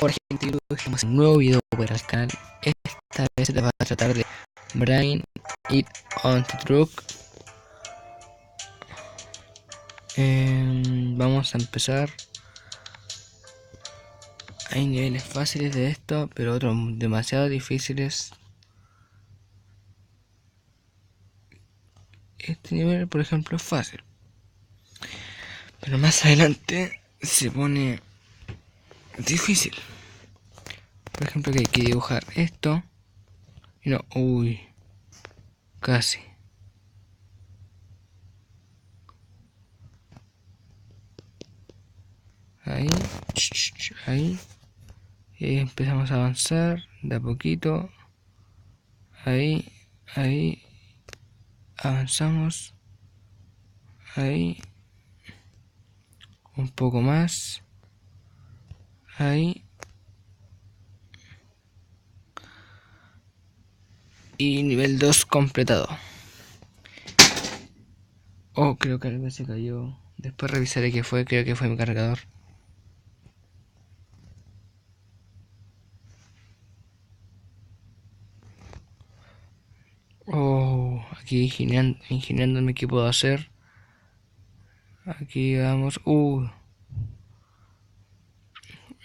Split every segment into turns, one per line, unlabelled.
Hola gente, yo estamos en un nuevo video para el canal. Esta vez se va a tratar de Brain It on the Truck. Vamos a empezar. Hay niveles fáciles de esto, pero otros demasiado difíciles. Este nivel, por ejemplo, es fácil, pero más adelante se pone difícil. Por ejemplo, que hay que dibujar esto y no, uy, casi. Ahí, ahí. Y ahí empezamos a avanzar de a poquito. Ahí, ahí. Avanzamos. Ahí. Un poco más. Ahí. Y nivel 2 completado. Oh, creo que algo se cayó. Después revisaré qué fue. Creo que fue mi cargador. Oh, aquí ingeniándome qué puedo hacer. Aquí vamos.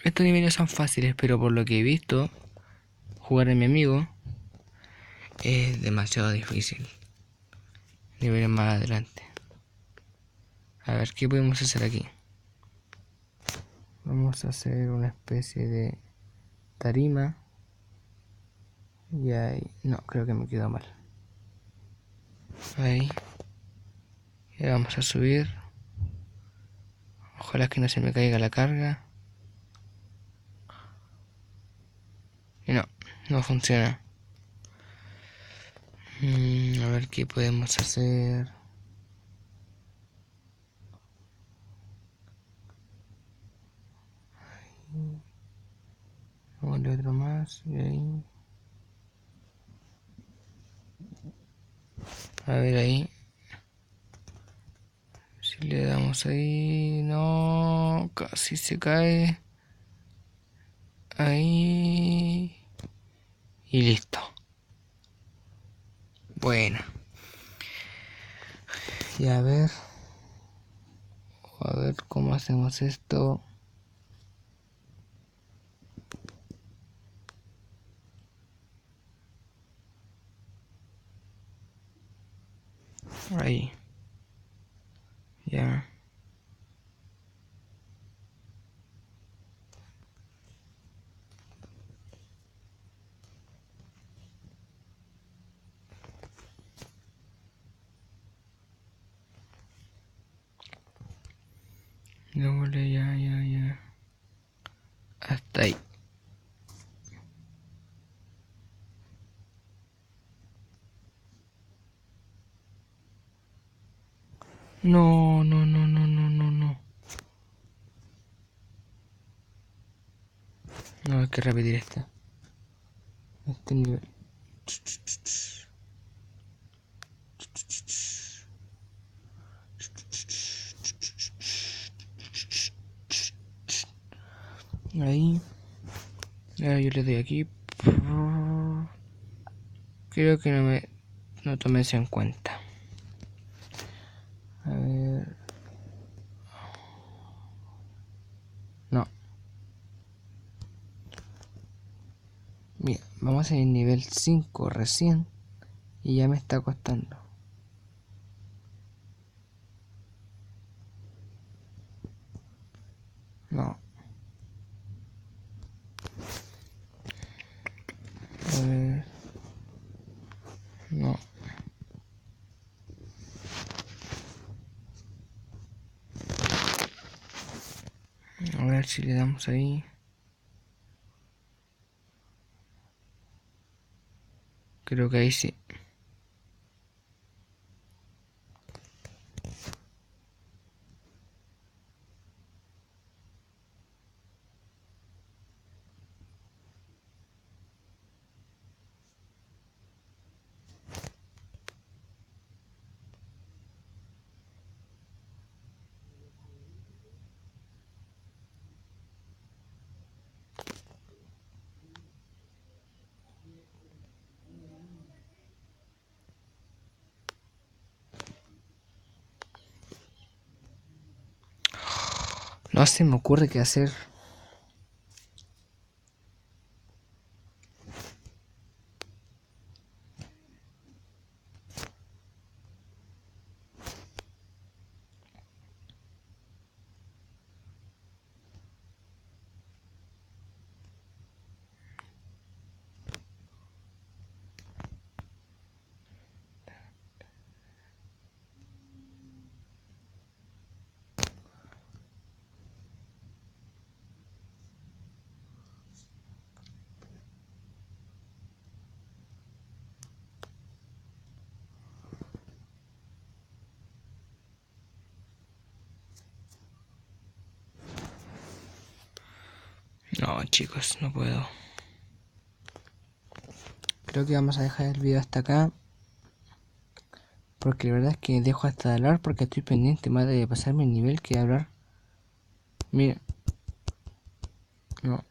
Estos niveles son fáciles, pero por lo que he visto jugar a mi amigo es demasiado difícil. Niveles más adelante. A ver, ¿qué podemos hacer aquí? Vamos a hacer una especie de tarima. Y ahí... No, creo que me quedó mal. Ahí. Y vamos a subir. Ojalá que no se me caiga la carga. Y no, no funciona. A ver qué podemos hacer. Vamos a otro más. Y ahí. A ver ahí. Si le damos ahí. No, casi se cae. Ahí. Y listo. Bueno. Y a ver cómo hacemos esto. Ahí. Ya. Doble, ya. Hasta ahí. No. No, hay que repetir este nivel. Ahí. Ahora yo le doy aquí. Creo que no tomé eso en cuenta. A ver. No. Mira, vamos en el nivel 5 recién. Y ya me está costando. No. A ver. No. A ver si le damos ahí. Creo que ahí sí. No se me ocurre qué hacer. No, chicos, no puedo. Creo que vamos a dejar el video hasta acá. Porque la verdad es que dejo hasta de hablar porque estoy pendiente más de pasarme el nivel que de hablar. Mira. No.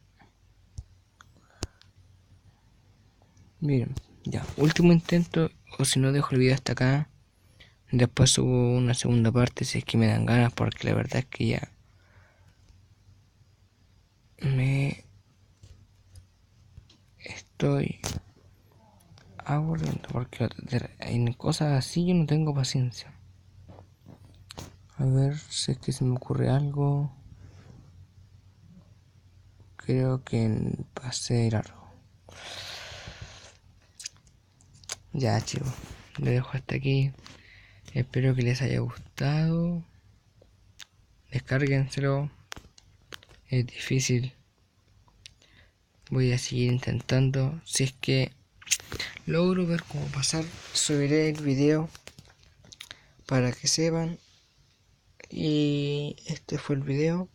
Miren, ya. Último intento. O si no dejo el video hasta acá. Después subo una segunda parte si es que me dan ganas. Porque la verdad es que ya me estoy aburriendo. Porque en cosas así yo no tengo paciencia. A ver si es que se me ocurre algo. Creo que pasé largo. Ya, chicos. Lo dejo hasta aquí. Espero que les haya gustado. Descárguenselo. Es difícil. Voy a seguir intentando. Si es que logro ver cómo pasar, subiré el video para que sepan. Y este fue el video.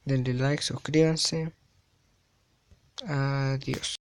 Denle like, suscríbanse. Adiós.